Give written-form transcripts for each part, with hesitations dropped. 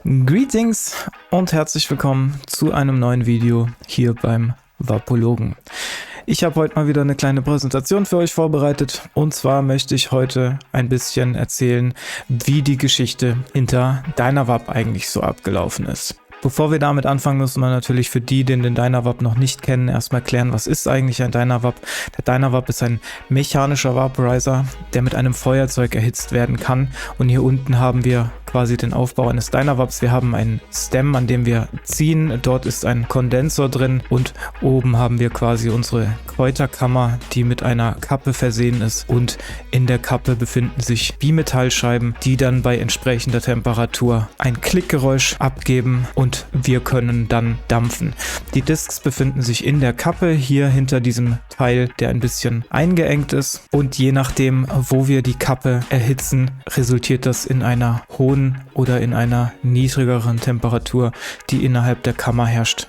Greetings und herzlich willkommen zu einem neuen Video hier beim Vapologen. Ich habe heute mal wieder eine kleine Präsentation für euch vorbereitet und zwar möchte ich heute ein bisschen erzählen, wie die Geschichte hinter Dynavap eigentlich so abgelaufen ist. Bevor wir damit anfangen, müssen wir natürlich für die den Dynavap noch nicht kennen, erstmal klären, was ist eigentlich ein Dynavap. Der Dynavap ist ein mechanischer Vaporizer, der mit einem Feuerzeug erhitzt werden kann. Und hier unten haben wir quasi den Aufbau eines Dynavaps. Wir haben einen Stem, an dem wir ziehen. Dort ist ein Kondensor drin und oben haben wir quasi unsere Kräuterkammer, die mit einer Kappe versehen ist. Und in der Kappe befinden sich Bimetallscheiben, die dann bei entsprechender Temperatur ein Klickgeräusch abgeben und wir können dann dampfen. Die Discs befinden sich in der Kappe, hier hinter diesem Teil, der ein bisschen eingeengt ist. Und je nachdem, wo wir die Kappe erhitzen, resultiert das in einer hohen oder in einer niedrigeren Temperatur, die innerhalb der Kammer herrscht.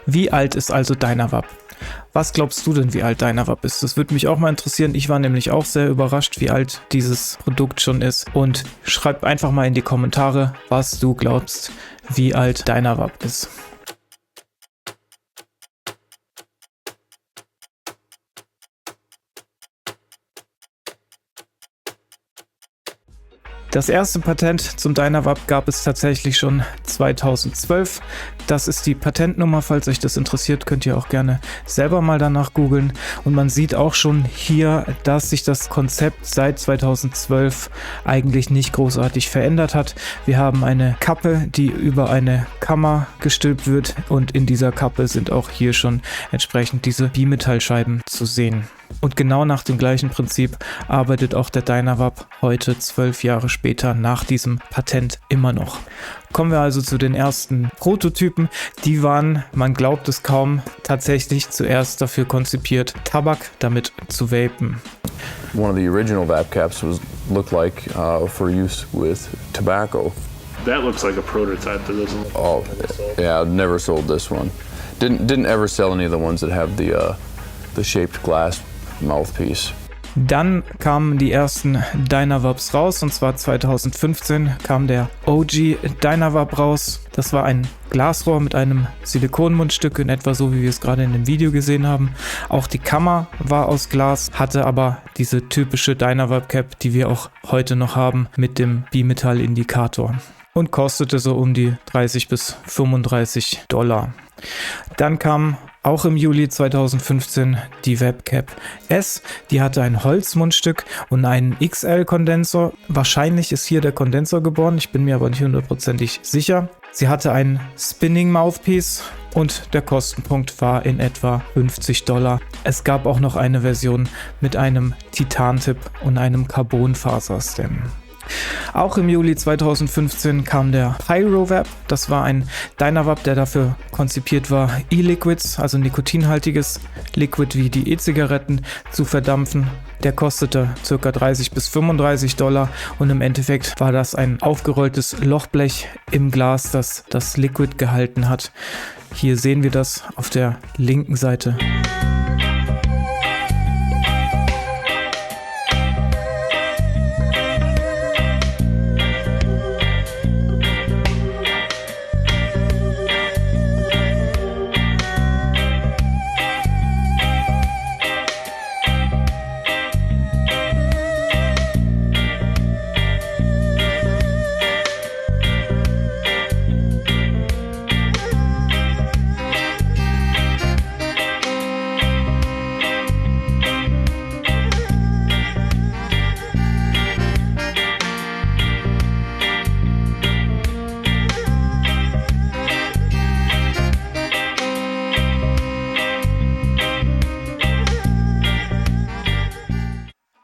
Wie alt ist also Dynavap? Was glaubst du denn, wie alt Dynavap ist? Das würde mich auch mal interessieren. Ich war nämlich auch sehr überrascht, wie alt dieses Produkt schon ist. Und schreib einfach mal in die Kommentare, was du glaubst, wie alt Dynavap ist. Das erste Patent zum Dynavap gab es tatsächlich schon 2012. Das ist die Patentnummer, falls euch das interessiert, könnt ihr auch gerne selber mal danach googeln. Und man sieht auch schon hier, dass sich das Konzept seit 2012 eigentlich nicht großartig verändert hat. Wir haben eine Kappe, die über eine Kammer gestülpt wird und in dieser Kappe sind auch hier schon entsprechend diese Bimetallscheiben zu sehen. Und genau nach dem gleichen Prinzip arbeitet auch der Dynavap heute 12 Jahre später nach diesem Patent immer noch. Kommen wir also zu den ersten Prototypen. Die waren, man glaubt es kaum, tatsächlich zuerst dafür konzipiert, Tabak damit zu vapen. One of the original vape caps looked like for use with tobacco. That looks like a prototype, that doesn't look. Oh, yeah, I've never sold this one. Didn't ever sell any of the ones that have the shaped glass mouthpiece. Dann kamen die ersten Dynavaps raus und zwar 2015 kam der OG Dynavap raus. Das war ein Glasrohr mit einem Silikonmundstück, in etwa so wie wir es gerade in dem Video gesehen haben. Auch die Kammer war aus Glas, hatte aber diese typische Dynavap Cap, die wir auch heute noch haben mit dem Bimetall-Indikator und kostete so um die 30 bis 35 $. Dann kam auch im Juli 2015 die Vapcap S, die hatte ein Holzmundstück und einen XL-Kondensor. Wahrscheinlich ist hier der Kondensor geboren, ich bin mir aber nicht hundertprozentig sicher. Sie hatte ein Spinning Mouthpiece und der Kostenpunkt war in etwa 50 $. Es gab auch noch eine Version mit einem Titantip und einem Carbonfaser-Stem. Auch im Juli 2015 kam der Pyrovap. Das war ein Dynavap, der dafür konzipiert war, E-Liquids, also nikotinhaltiges Liquid wie die E-Zigaretten, zu verdampfen. Der kostete ca. 30 bis 35 $ und im Endeffekt war das ein aufgerolltes Lochblech im Glas, das das Liquid gehalten hat. Hier sehen wir das auf der linken Seite.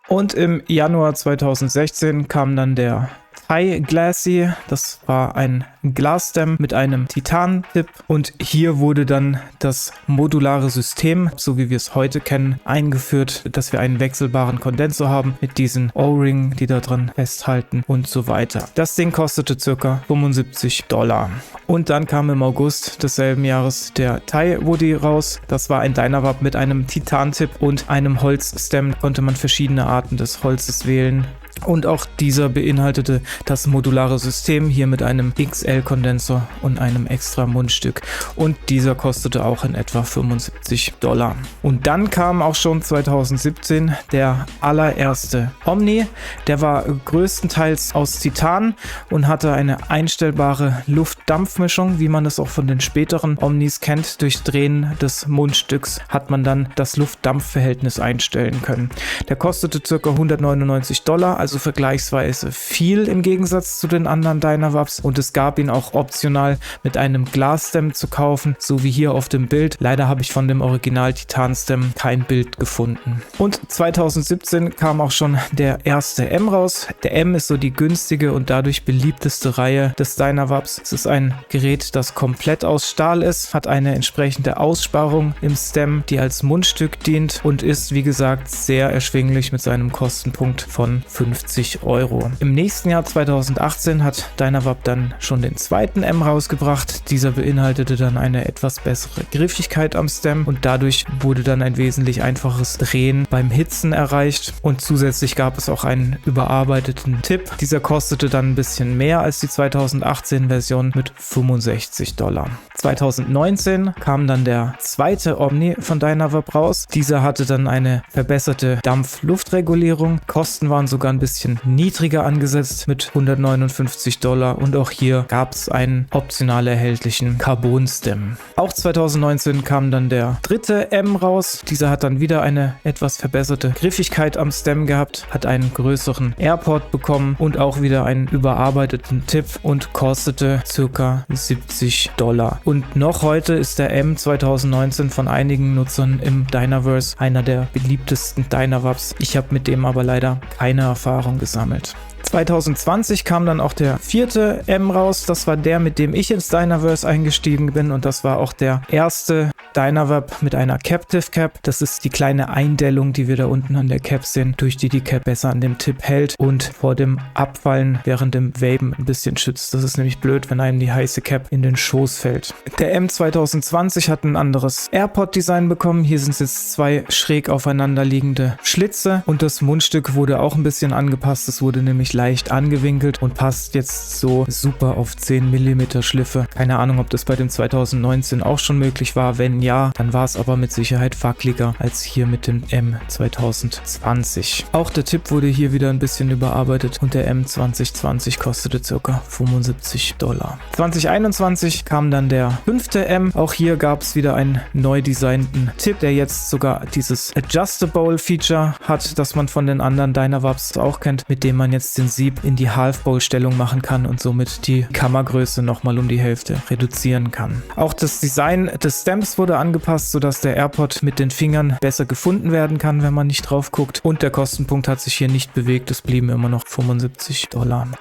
Und im Januar 2016 kam dann der Thai Glassy. Das war ein Glasstem mit einem Titantip und hier wurde dann das modulare System, so wie wir es heute kennen, eingeführt, dass wir einen wechselbaren Kondensor haben mit diesen O-Ring, die da dran festhalten und so weiter. Das Ding kostete ca. 75 $. Und dann kam im August desselben Jahres der Thai Woody raus. Das war ein Dynavap mit einem Titantip und einem Holzstem. Konnte man verschiedene Arten des Holzes wählen. Und auch dieser beinhaltete das modulare System, hier mit einem XL-Kondensor und einem extra Mundstück. Und dieser kostete auch in etwa $75. Und dann kam auch schon 2017 der allererste Omni. Der war größtenteils aus Titan und hatte eine einstellbare Luft-Dampf-Mischung, wie man es auch von den späteren Omnis kennt. Durch Drehen des Mundstücks hat man dann das Luft-Dampf-Verhältnis einstellen können. Der kostete ca. $199, also vergleichsweise viel im Gegensatz zu den anderen Dynavops, und es gab ihn auch optional mit einem Glasstem zu kaufen, so wie hier auf dem Bild. Leider habe ich von dem Original Titan Stem kein Bild gefunden. Und 2017 kam auch schon der erste M raus. Der M ist so die günstige und dadurch beliebteste Reihe des Dynavops. Es ist ein Gerät, das komplett aus Stahl ist, hat eine entsprechende Aussparung im Stem, die als Mundstück dient und ist, wie gesagt, sehr erschwinglich mit seinem Kostenpunkt von €50. Im nächsten Jahr 2018 hat Dynavop dann schon den zweiten M rausgebracht. Dieser beinhaltete dann eine etwas bessere Griffigkeit am Stem und dadurch wurde dann ein wesentlich einfaches Drehen beim Hitzen erreicht, und zusätzlich gab es auch einen überarbeiteten Tip. Dieser kostete dann ein bisschen mehr als die 2018 Version mit $65. 2019 kam dann der zweite Omni von Dynavop raus. Dieser hatte dann eine verbesserte Dampf-Luftregulierung. Kosten waren sogar ein bisschen niedriger angesetzt mit $159, und auch hier gab es einen optional erhältlichen Carbon-Stem. Auch 2019 kam dann der dritte M raus. Dieser hat dann wieder eine etwas verbesserte Griffigkeit am Stem gehabt, hat einen größeren Airport bekommen und auch wieder einen überarbeiteten Tip und kostete ca. $70. Und noch heute ist der M 2019 von einigen Nutzern im Dynaverse einer der beliebtesten Dynavops. Ich habe mit dem aber leider keine Erfahrung gesammelt. 2020 kam dann auch der vierte M raus. Das war der, mit dem ich ins Dynaverse eingestiegen bin, und das war auch der erste Dynavop mit einer Captive Cap. Das ist die kleine Eindellung, die wir da unten an der Cap sehen, durch die die Cap besser an dem Tip hält und vor dem Abfallen während dem Vapen ein bisschen schützt. Das ist nämlich blöd, wenn einem die heiße Cap in den Schoß fällt. Der M 2020 hat ein anderes Airpod-Design bekommen. Hier sind jetzt zwei schräg aufeinander liegende Schlitze und das Mundstück wurde auch ein bisschen angepasst. Es wurde nämlich leicht angewinkelt und passt jetzt so super auf 10 mm Schliffe. Keine Ahnung, ob das bei dem 2019 auch schon möglich war. Wenn ja, dann war es aber mit Sicherheit wackeliger als hier mit dem M 2020. Auch der Tipp wurde hier wieder ein bisschen überarbeitet und der M 2020 kostete ca. $75. 2021 kam dann der fünfte M. Auch hier gab es wieder einen neu designten Tip, der jetzt sogar dieses Adjustable Feature hat, das man von den anderen Dynavops auch kennt, mit dem man jetzt den Sieb in die Half-Bowl-Stellung machen kann und somit die Kammergröße nochmal um die Hälfte reduzieren kann. Auch das Design des Stems wurde angepasst, sodass der AirPod mit den Fingern besser gefunden werden kann, wenn man nicht drauf guckt, und der Kostenpunkt hat sich hier nicht bewegt, es blieben immer noch $75.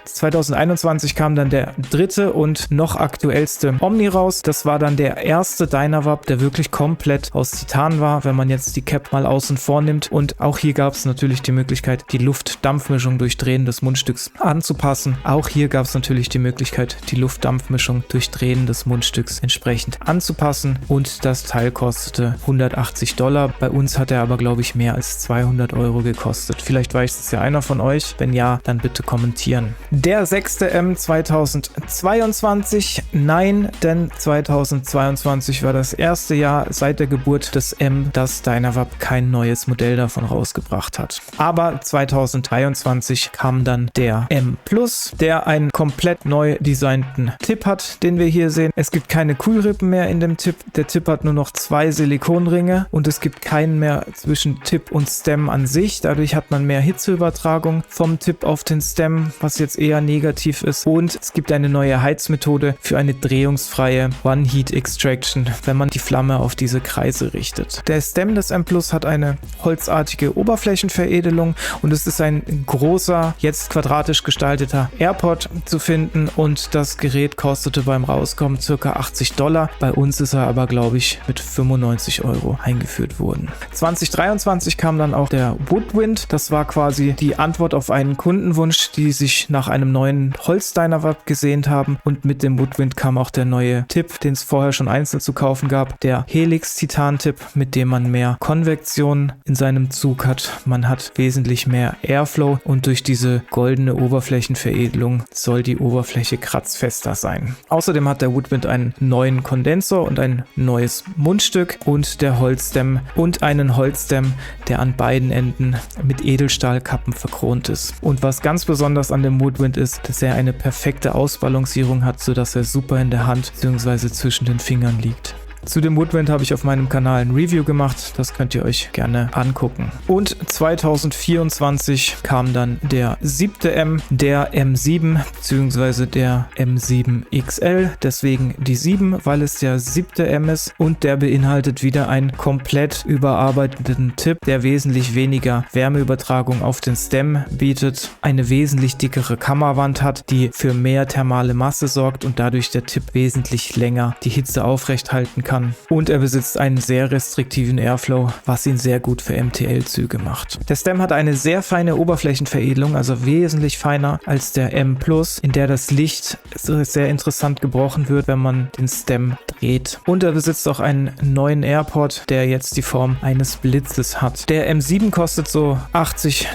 2021 kam dann der dritte und noch aktuellste Omni raus. Das war dann der erste Dynavop, der wirklich komplett aus Titan war, wenn man jetzt die Cap mal außen vor nimmt, und auch hier gab es natürlich die Möglichkeit, die Luft-Dampfmischung durch Drehen des Mundstücks anzupassen. Auch hier gab es natürlich die Möglichkeit, die Luft-Dampfmischung durch Drehen des Mundstücks entsprechend anzupassen, und das Teil kostete $180. Bei uns hat er aber, glaube ich, mehr als 200 € gekostet. Vielleicht weiß es ja einer von euch. Wenn ja, dann bitte kommentieren. Der sechste M 2022. Nein, denn 2022 war das erste Jahr seit der Geburt des M, dass Dynavop kein neues Modell davon rausgebracht hat. Aber 2023 kam dann der M Plus, der einen komplett neu designten Tip hat, den wir hier sehen. Es gibt keine Kühlrippen mehr in dem Tip. Der Tip hat nur noch 2 Silikonringe und es gibt keinen mehr zwischen Tip und Stem an sich. Dadurch hat man mehr Hitzeübertragung vom Tip auf den Stem, was jetzt eher negativ ist. Und es gibt eine neue Heizmethode für eine drehungsfreie One-Heat-Extraction, wenn man die Flamme auf diese Kreise richtet. Der Stem des M Plus hat eine holzartige Oberflächenveredelung und es ist ein großer, jetzt quadratisch gestalteter AirPod zu finden, und das Gerät kostete beim Rauskommen ca. $80. Bei uns ist er aber, glaube ich, kürzlich mit 95 € eingeführt wurden. 2023 kam dann auch der Woodwind. Das war quasi die Antwort auf einen Kundenwunsch, die sich nach einem neuen Holz-Dynavap gesehnt haben. Und mit dem Woodwind kam auch der neue Tipp, den es vorher schon einzeln zu kaufen gab. Der Helix-Titan-Tipp, mit dem man mehr Konvektion in seinem Zug hat. Man hat wesentlich mehr Airflow und durch diese goldene Oberflächenveredelung soll die Oberfläche kratzfester sein. Außerdem hat der Woodwind einen neuen Kondensor und ein neues Mundstück und der Holzstem und einen Holzstem, der an beiden Enden mit Edelstahlkappen verkront ist. Und was ganz besonders an dem Woodwind ist, dass er eine perfekte Ausbalancierung hat, sodass er super in der Hand bzw. zwischen den Fingern liegt. Zu dem Woodwind habe ich auf meinem Kanal ein Review gemacht, das könnt ihr euch gerne angucken. Und 2024 kam dann der 7. M, der M7 bzw. der M7 XL, deswegen die 7, weil es der 7. M ist und der beinhaltet wieder einen komplett überarbeiteten Tipp, der wesentlich weniger Wärmeübertragung auf den Stem bietet, eine wesentlich dickere Kammerwand hat, die für mehr thermale Masse sorgt und dadurch der Tipp wesentlich länger die Hitze aufrecht halten kann. Und er besitzt einen sehr restriktiven Airflow, was ihn sehr gut für MTL-Züge macht. Der Stem hat eine sehr feine Oberflächenveredelung, also wesentlich feiner als der M+, in der das Licht sehr interessant gebrochen wird, wenn man den Stem dreht. Und er besitzt auch einen neuen Airport, der jetzt die Form eines Blitzes hat. Der M7 kostet so $80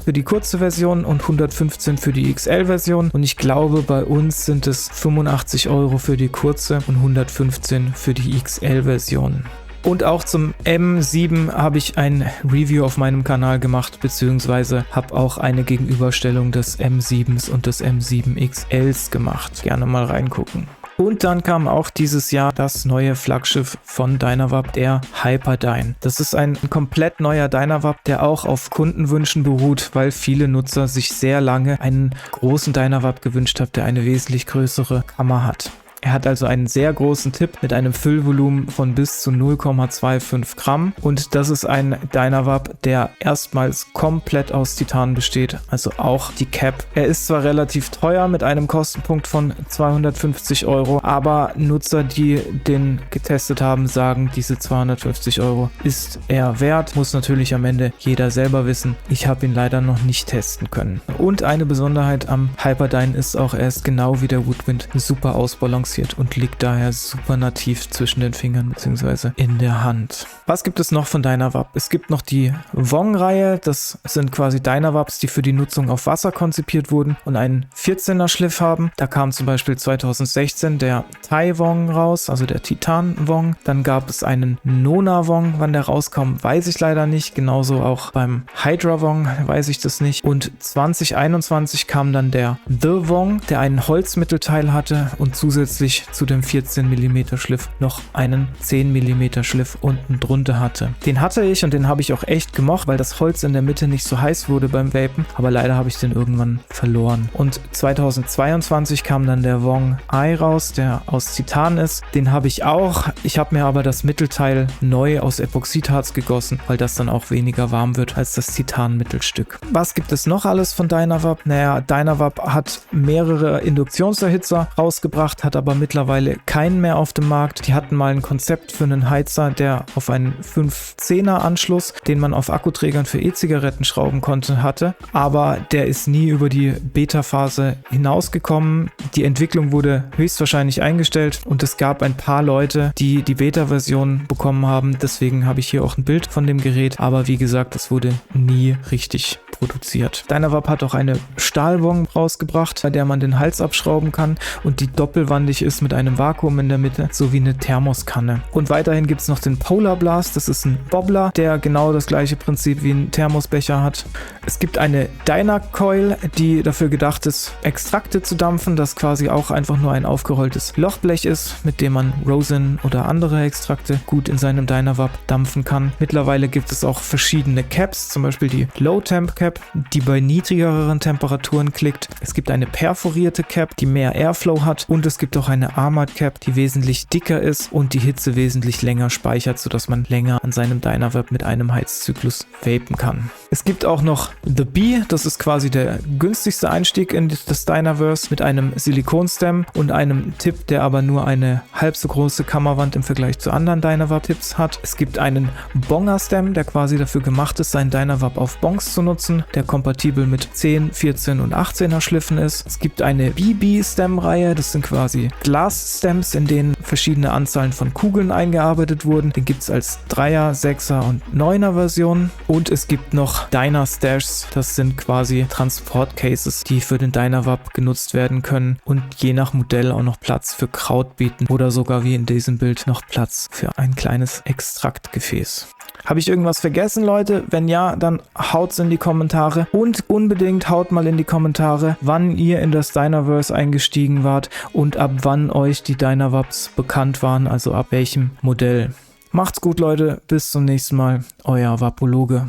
für die kurze Version und 115 für die XL-Version. Und ich glaube, bei uns sind es 85 € für die kurze und 115 für die XL-Version. Und auch zum M7 habe ich ein Review auf meinem Kanal gemacht, beziehungsweise habe auch eine Gegenüberstellung des M7s und des M7 XLs gemacht. Gerne mal reingucken. Und dann kam auch dieses Jahr das neue Flaggschiff von Dynavap, der Hyperdyne. Das ist ein komplett neuer Dynavap, der auch auf Kundenwünschen beruht, weil viele Nutzer sich sehr lange einen großen Dynavap gewünscht haben, der eine wesentlich größere Kammer hat. Er hat also einen sehr großen Tipp mit einem Füllvolumen von bis zu 0,25 Gramm und das ist ein Dynavap, der erstmals komplett aus Titan besteht, also auch die Cap. Er ist zwar relativ teuer mit einem Kostenpunkt von 250 €, aber Nutzer, die den getestet haben, sagen, diese 250 € ist er wert. Muss natürlich am Ende jeder selber wissen. Ich habe ihn leider noch nicht testen können. Und eine Besonderheit am Hyperdyne ist auch, er ist genau wie der Woodwind super ausbalanciert und liegt daher super nativ zwischen den Fingern bzw. in der Hand. Was gibt es noch von Dynavap? Es gibt noch die Wong-Reihe. Das sind quasi Dynavaps, die für die Nutzung auf Wasser konzipiert wurden und einen 14er Schliff haben. Da kam zum Beispiel 2016 der Tai Wong raus, also der Titan Wong. Dann gab es einen Nona Wong. Wann der rauskam, weiß ich leider nicht. Genauso auch beim Hydra Wong weiß ich das nicht. Und 2021 kam dann der The Wong, der einen Holzmittelteil hatte und zusätzlich zu dem 14 mm Schliff noch einen 10 mm Schliff unten drunter hatte. Den hatte ich und den habe ich auch echt gemocht, weil das Holz in der Mitte nicht so heiß wurde beim Vapen, aber leider habe ich den irgendwann verloren. Und 2022 kam dann der Wong Eye raus, der aus Titan ist. Den habe ich auch. Ich habe mir aber das Mittelteil neu aus Epoxidharz gegossen, weil das dann auch weniger warm wird als das Titan-Mittelstück. Was gibt es noch alles von Dynavap? Naja, Dynavap hat mehrere Induktionserhitzer rausgebracht, hat aber mittlerweile keinen mehr auf dem Markt. Die hatten mal ein Konzept für einen Heizer, der auf einen 510er Anschluss, den man auf Akkuträgern für E-Zigaretten schrauben konnte, hatte. Aber der ist nie über die Beta-Phase hinausgekommen. Die Entwicklung wurde höchstwahrscheinlich eingestellt und es gab ein paar Leute, die die Beta-Version bekommen haben. Deswegen habe ich hier auch ein Bild von dem Gerät. Aber wie gesagt, das wurde nie richtig produziert. Dynavap hat auch eine Stahlwong rausgebracht, bei der man den Hals abschrauben kann und die doppelwandig ist mit einem Vakuum in der Mitte sowie eine Thermoskanne. Und weiterhin gibt es noch den Polar Blast, das ist ein Bobbler, der genau das gleiche Prinzip wie ein Thermosbecher hat. Es gibt eine Dynacoil, die dafür gedacht ist, Extrakte zu dampfen, das quasi auch einfach nur ein aufgerolltes Lochblech ist, mit dem man Rosin oder andere Extrakte gut in seinem Dynavap dampfen kann. Mittlerweile gibt es auch verschiedene Caps, zum Beispiel die Low Temp Cap, Cap, die bei niedrigeren Temperaturen klickt. Es gibt eine perforierte Cap, die mehr Airflow hat und es gibt auch eine Armored Cap, die wesentlich dicker ist und die Hitze wesentlich länger speichert, sodass man länger an seinem Dynavap mit einem Heizzyklus vapen kann. Es gibt auch noch The Bee, das ist quasi der günstigste Einstieg in das Dynaverse mit einem Silikonstem und einem Tip, der aber nur eine halb so große Kammerwand im Vergleich zu anderen Dynavap-Tips hat. Es gibt einen Bonger-Stem, der quasi dafür gemacht ist, seinen Dynavap auf Bongs zu nutzen, der kompatibel mit 10, 14 und 18er Schliffen ist. Es gibt eine BB-Stem-Reihe, das sind quasi Glas-Stems, in denen verschiedene Anzahlen von Kugeln eingearbeitet wurden. Den gibt es als 3er, 6er und 9er Version. Und es gibt noch Dynastashs, das sind quasi Transport-Cases, die für den Dynavap genutzt werden können und je nach Modell auch noch Platz für Kraut bieten oder sogar wie in diesem Bild noch Platz für ein kleines Extraktgefäß. Habe ich irgendwas vergessen, Leute? Wenn ja, dann haut's in die Kommentare und unbedingt haut mal in die Kommentare, wann ihr in das Dynaverse eingestiegen wart und ab wann euch die Dynavaps bekannt waren, also ab welchem Modell. Macht's gut, Leute. Bis zum nächsten Mal. Euer Vapologe.